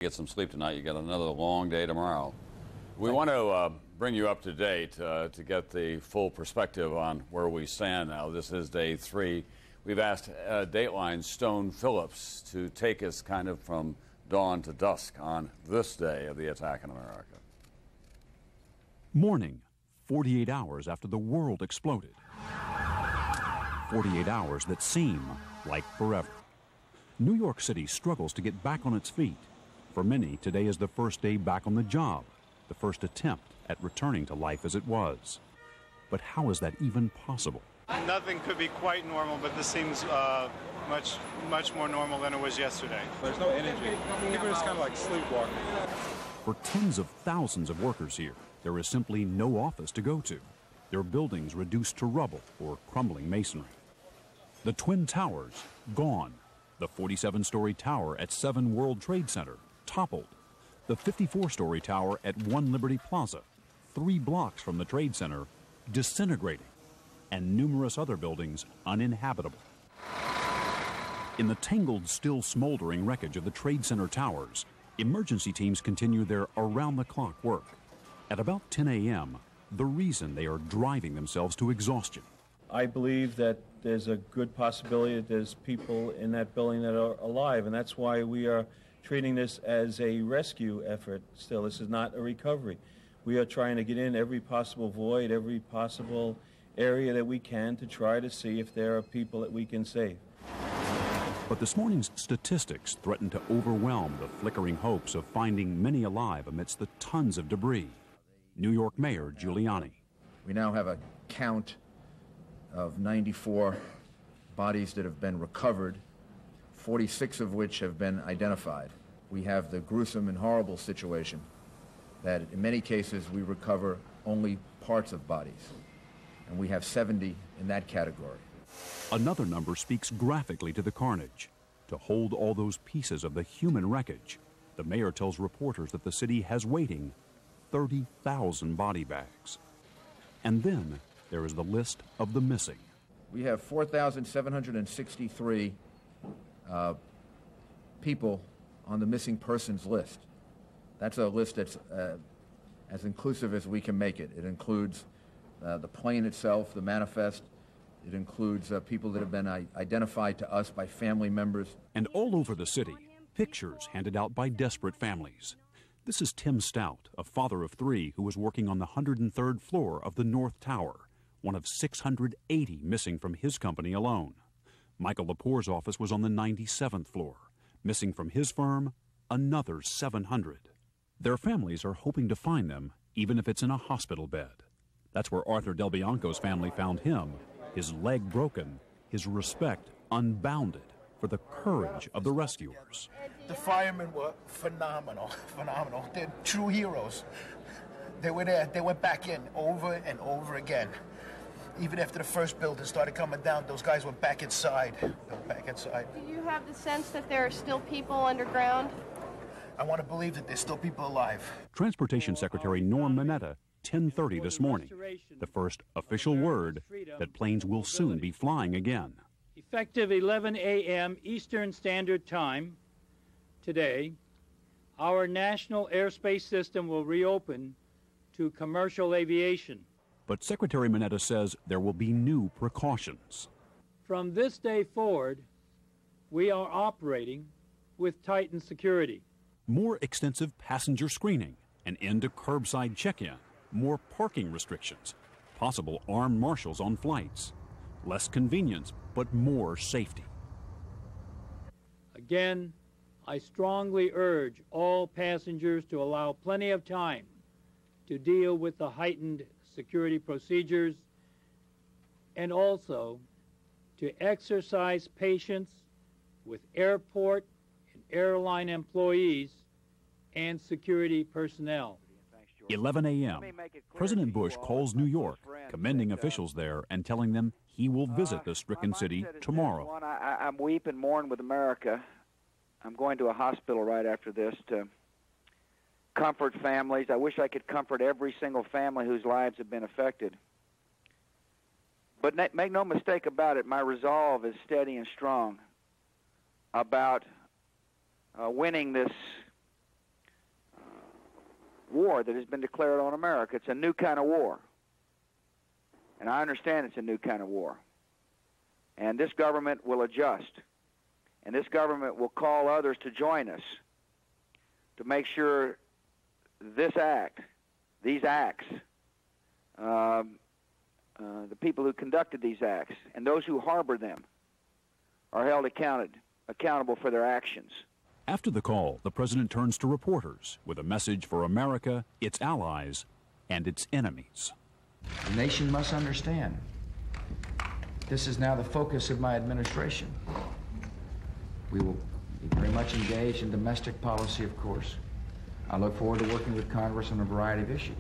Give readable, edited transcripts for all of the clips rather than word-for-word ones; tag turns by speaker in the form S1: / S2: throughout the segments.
S1: Get some sleep tonight. You got another long day tomorrow. We want to bring you up to date to get the full perspective on where we stand now. This is day 3. We've asked Dateline's Stone Phillips to take us kind of from dawn to dusk on this day of the attack in America.
S2: Morning, 48 hours after the world exploded. 48 hours that seem like forever. New York City struggles to get back on its feet. For many, today is the first day back on the job, the first attempt at returning to life as it was. But how is that even possible?
S3: Nothing could be quite normal, but this seems much more normal than it was yesterday.
S4: There's no energy. People are just kind of like sleepwalking.
S2: For tens of thousands of workers here, there is simply no office to go to. Their buildings reduced to rubble or crumbling masonry. The Twin Towers, gone. The 47-story tower at 7 World Trade Center, toppled. The 54-story tower at 1 Liberty Plaza, 3 blocks from the Trade Center, disintegrating, and numerous other buildings uninhabitable. In the tangled, still smoldering wreckage of the Trade Center towers, emergency teams continue their around-the-clock work. At about 10 a.m., the reason they are driving themselves to exhaustion.
S5: I believe that there's a good possibility that there's people in that building that are alive, and that's why we are treating this as a rescue effort still. This is not a recovery. We are trying to get in every possible void, every possible area that we can to try to see if there are people that we can save.
S2: But this morning's statistics threaten to overwhelm the flickering hopes of finding many alive amidst the tons of debris. New York Mayor Giuliani.
S6: We now have a count of 94 bodies that have been recovered, 46 of which have been identified. We have the gruesome and horrible situation that in many cases we recover only parts of bodies, and we have 70 in that category.
S2: Another number speaks graphically to the carnage. To hold all those pieces of the human wreckage, the mayor tells reporters that the city has waiting 30,000 body bags. And then there is the list of the missing.
S6: We have 4,763 people on the missing persons list. That's a list that's as inclusive as we can make it. It includes the plane itself, the manifest. It includes people that have been identified to us by family members.
S2: And all over the city, pictures handed out by desperate families. This is Tim Stout, a father of 3 who was working on the 103rd floor of the North Tower, one of 680 missing from his company alone. Michael Lepore's office was on the 97th floor. Missing from his firm, another 700. Their families are hoping to find them, even if it's in a hospital bed. That's where Arthur Del Bianco's family found him, his leg broken, his respect unbounded for the courage of the rescuers.
S7: The firemen were phenomenal. They're true heroes. They were there. They went back in over and over again. Even after the first building started coming down, those guys went back inside. Do
S8: you have the sense that there are still people underground?
S7: I want to believe that there's still people alive.
S2: Transportation Secretary Norm Mineta, 10:30 this morning. The first official word that planes will soon be flying again.
S9: Effective 11 a.m. Eastern Standard Time today, our national airspace system will reopen to commercial aviation.
S2: But Secretary Mineta says there will be new precautions.
S9: From this day forward, we are operating with tightened security.
S2: More extensive passenger screening, an end to curbside check-in, more parking restrictions, possible armed marshals on flights, less convenience, but more safety.
S9: Again, I strongly urge all passengers to allow plenty of time to deal with the heightened security procedures and also to exercise patience with airport and airline employees and security personnel.
S2: 11 a.m. President Bush calls New York, commending officials there and telling them he will visit the stricken city tomorrow.
S10: I'm weep and mourn with America. I'm going to a hospital right after this to comfort families. I wish I could comfort every single family whose lives have been affected. But make no mistake about it, my resolve is steady and strong about winning this war that has been declared on America. It's a new kind of war. And I understand it's a new kind of war. And this government will adjust. And this government will call others to join us to make sure these acts, the people who conducted these acts and those who harbor them are held accountable for their actions.
S2: After the call, the president turns to reporters with a message for America, its allies, and its enemies.
S11: The nation must understand this is now the focus of my administration. We will be very much engaged in domestic policy, of course. I look forward to working with Congress on a variety of issues.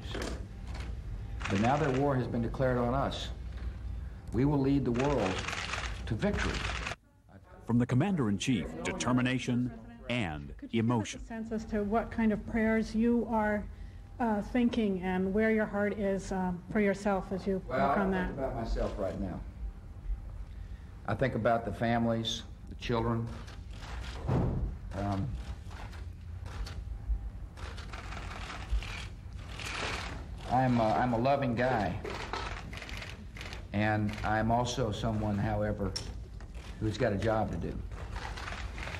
S11: But now that war has been declared on us, we will lead the world to victory.
S2: From the Commander-in-Chief, determination and emotion.
S12: Give us a sense as to what kind of prayers you are thinking and where your heart is for yourself as you work on that.
S11: I think about myself right now. I think about the families, the children. I'm a loving guy, and I'm also someone, however, who's got a job to do,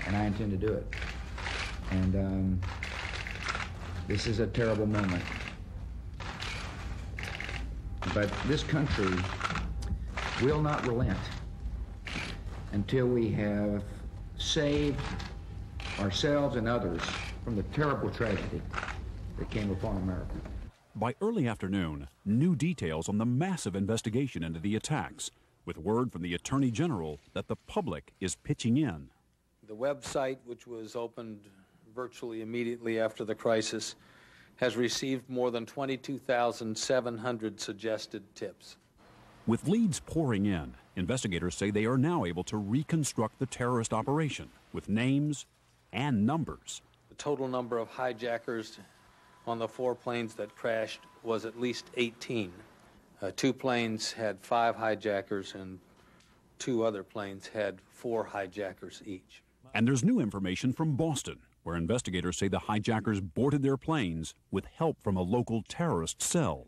S11: and I intend to do it. And this is a terrible moment, but this country will not relent until we have saved ourselves and others from the terrible tragedy that came upon America.
S2: By early afternoon, new details on the massive investigation into the attacks, with word from the Attorney General that the public is pitching in.
S13: The website, which was opened virtually immediately after the crisis, has received more than 22,700 suggested tips.
S2: With leads pouring in, investigators say they are now able to reconstruct the terrorist operation with names and numbers.
S13: The total number of hijackers on the 4 planes that crashed was at least 18. 2 planes had 5 hijackers and 2 other planes had 4 hijackers each.
S2: And there's new information from Boston, where investigators say the hijackers boarded their planes with help from a local terrorist cell.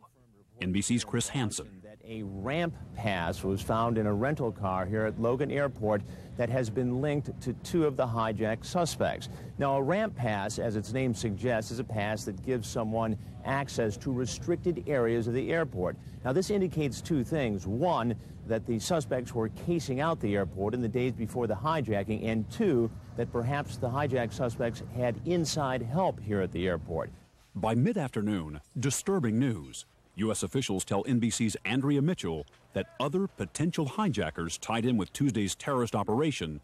S2: NBC's Chris Hansen.
S14: A ramp pass was found in a rental car here at Logan Airport that has been linked to 2 of the hijacked suspects. Now, a ramp pass, as its name suggests, is a pass that gives someone access to restricted areas of the airport. Now, this indicates 2 things. 1, that the suspects were casing out the airport in the days before the hijacking, and 2, that perhaps the hijacked suspects had inside help here at the airport.
S2: By mid-afternoon, disturbing news. U.S. officials tell NBC's Andrea Mitchell that other potential hijackers tied in with Tuesday's terrorist operation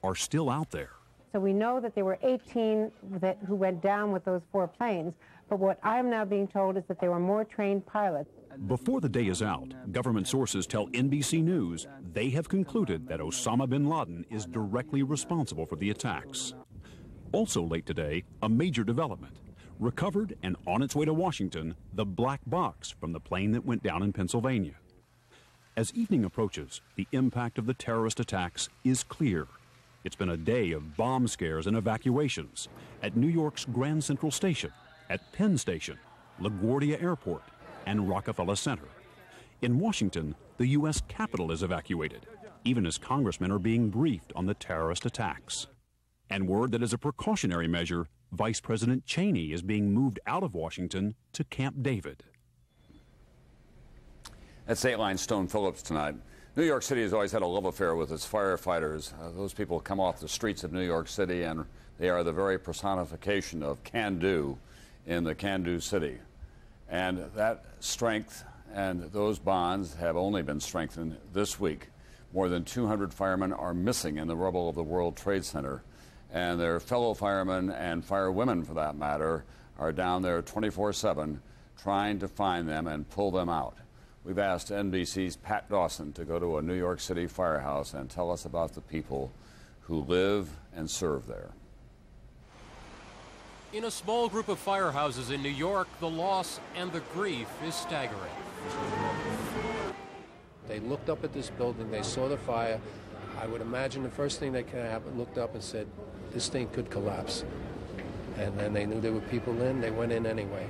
S2: are still out there.
S15: So we know that there were 18 who went down with those 4 planes, but what I'm now being told is that there were more trained pilots.
S2: Before the day is out, government sources tell NBC News they have concluded that Osama bin Laden is directly responsible for the attacks. Also late today, a major development. Recovered and on its way to Washington, the black box from the plane that went down in Pennsylvania. As evening approaches, the impact of the terrorist attacks is clear. It's been a day of bomb scares and evacuations at New York's Grand Central Station, at Penn Station, LaGuardia Airport, and Rockefeller Center. In Washington, the U.S. Capitol is evacuated, even as congressmen are being briefed on the terrorist attacks. And word that as a precautionary measure, Vice President Cheney is being moved out of Washington to Camp David.
S1: That's Dateline Stone Phillips tonight. New York City has always had a love affair with its firefighters. Those people come off the streets of New York City, and they are the very personification of can-do in the can-do city. And that strength and those bonds have only been strengthened this week. More than 200 firemen are missing in the rubble of the World Trade Center. And their fellow firemen and firewomen, for that matter, are down there 24/7 trying to find them and pull them out. We've asked NBC's Pat Dawson to go to a New York City firehouse and tell us about the people who live and serve there.
S16: In a small group of firehouses in New York, the loss and the grief is staggering.
S17: They looked up at this building, they saw the fire. I would imagine the first thing that could happen, looked up and said, this thing could collapse. And then they knew there were people in, they went in anyway.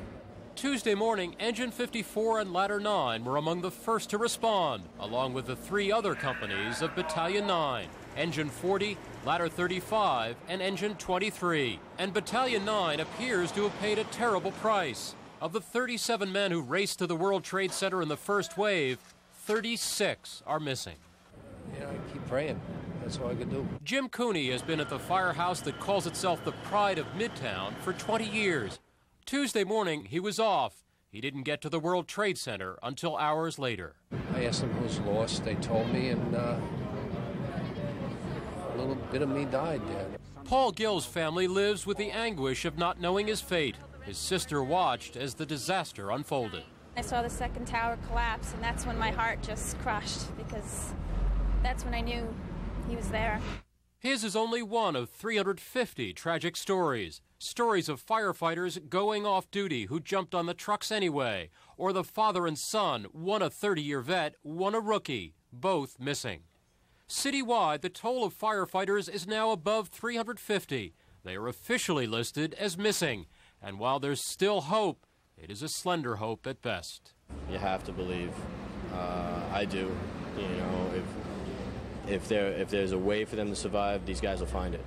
S16: Tuesday morning, Engine 54 and Ladder 9 were among the first to respond, along with the 3 other companies of Battalion 9, Engine 40, Ladder 35, and Engine 23. And Battalion 9 appears to have paid a terrible price. Of the 37 men who raced to the World Trade Center in the first wave, 36 are missing.
S17: You know, I keep praying. That's all I can do.
S16: Jim Cooney has been at the firehouse that calls itself the pride of Midtown for 20 years. Tuesday morning, he was off. He didn't get to the World Trade Center until hours later.
S17: I asked them who's lost. They told me, and a little bit of me died there.
S16: Paul Gill's family lives with the anguish of not knowing his fate. His sister watched as the disaster unfolded.
S18: I saw the second tower collapse, and that's when my heart just crushed, because that's when I knew he was there.
S16: His is only one of 350 tragic stories. Stories of firefighters going off duty who jumped on the trucks anyway, or the father and son, one a 30-year vet, one a rookie, both missing. Citywide, the toll of firefighters is now above 350. They are officially listed as missing, and while there's still hope, it is a slender hope at best.
S19: You have to believe. I do. You know, if there's a way for them to survive, these guys will find it.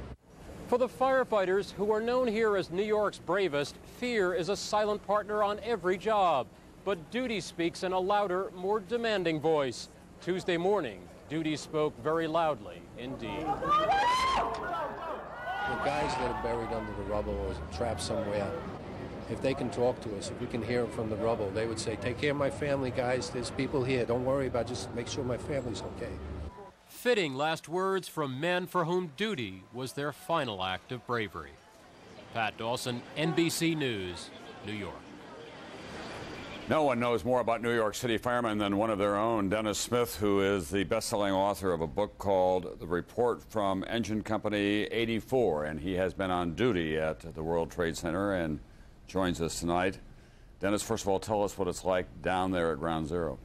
S16: For the firefighters, who are known here as New York's bravest, fear is a silent partner on every job. But duty speaks in a louder, more demanding voice. Tuesday morning, duty spoke very loudly indeed.
S17: The guys that are buried under the rubble or trapped somewhere, if they can talk to us, if we can hear them from the rubble, they would say, take care of my family, guys. There's people here. Don't worry about it. Just make sure my family's okay.
S16: Fitting last words from men for whom duty was their final act of bravery. Pat Dawson, NBC News, New York.
S1: No one knows more about New York City firemen than one of their own, Dennis Smith, who is the best-selling author of a book called The Report from Engine Company 84, and he has been on duty at the World Trade Center and joins us tonight. Dennis, first of all, tell us what it's like down there at Ground Zero.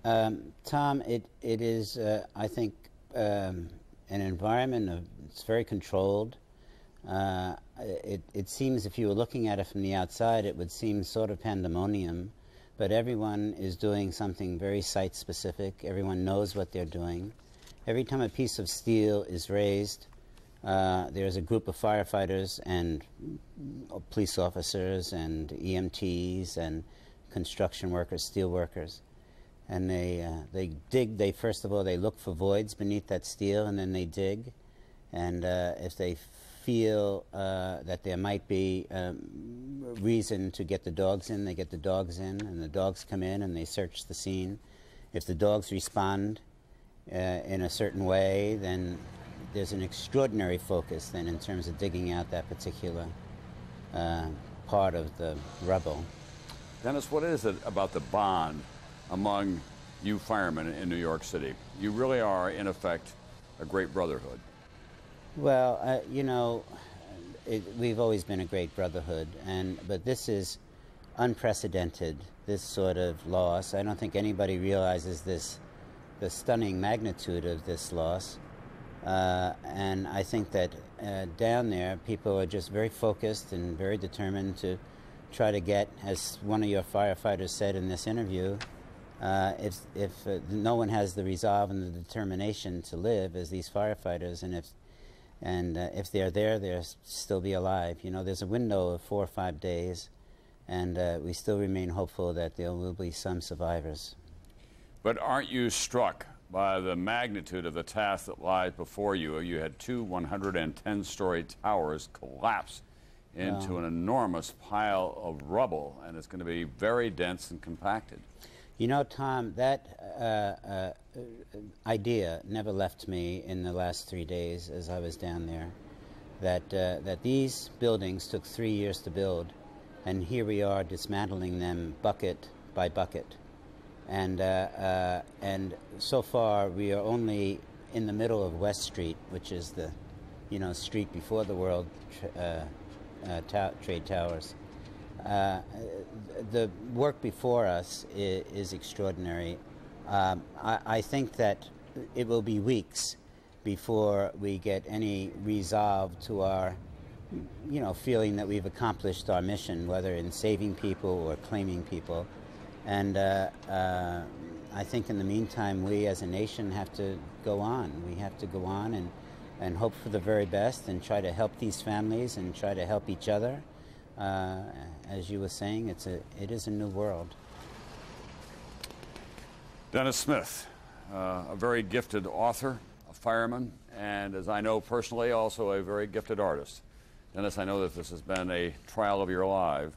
S20: Tom, it is, I think, an environment of, it's very controlled. It seems, if you were looking at it from the outside, it would seem sort of pandemonium, but everyone is doing something very site-specific. Everyone knows what they're doing. Every time a piece of steel is raised, there's a group of firefighters and police officers and EMTs and construction workers, steel workers. And they dig. First of all, they look for voids beneath that steel, and then they dig. And if they feel that there might be reason to get the dogs in, they get the dogs in, and the dogs come in and they search the scene. If the dogs respond in a certain way, then there's an extraordinary focus then in terms of digging out that particular part of the rubble.
S1: Dennis, what is it about the bond among you firemen in New York City? You really are, in effect, a great brotherhood.
S20: Well, you know, we've always been a great brotherhood, but this is unprecedented, this sort of loss. I don't think anybody realizes the stunning magnitude of this loss. And I think that down there, people are just very focused and very determined to try to get, as one of your firefighters said in this interview, if no one has the resolve and the determination to live as these firefighters, and if they're there, they'll still be alive. You know, there's a window of 4 or 5 days, and we still remain hopeful that there will be some survivors.
S1: But aren't you struck by the magnitude of the task that lies before you? You had two 110-story towers collapse into an enormous pile of rubble, and it's going to be very dense and compacted.
S20: You know, Tom, that idea never left me in the last 3 days as I was down there, that these buildings took 3 years to build, and here we are dismantling them bucket by bucket. And so far, we are only in the middle of West Street, which is the, street before the World Trade Towers. The work before us is extraordinary. I think that it will be weeks before we get any resolve to our you know, feeling that we've accomplished our mission, whether in saving people or claiming people. And I think in the meantime, we as a nation have to go on. We have to go on and hope for the very best and try to help these families and try to help each other. As you were saying, it is a new world.
S1: Dennis Smith, a very gifted author, a fireman, and as I know personally, also a very gifted artist. Dennis, I know that this has been a trial of your life,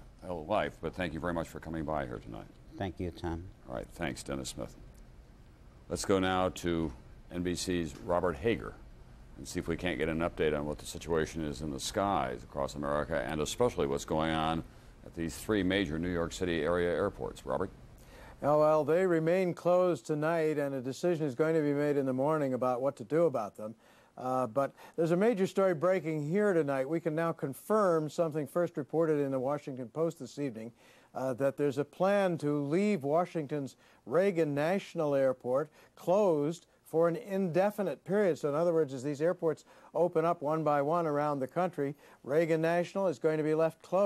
S1: but thank you very much for coming by here tonight.
S20: Thank you, Tom.
S1: All right, thanks, Dennis Smith. Let's go now to NBC's Robert Hager and see if we can't get an update on what the situation is in the skies across America, and especially what's going on at these 3 major New York City area airports. Robert?
S21: Well, they remain closed tonight, and a decision is going to be made in the morning about what to do about them. But there's a major story breaking here tonight. We can now confirm something first reported in the Washington Post this evening, that there's a plan to leave Washington's Reagan National Airport closed for an indefinite period. So in other words, as these airports open up one by one around the country, Reagan National is going to be left closed.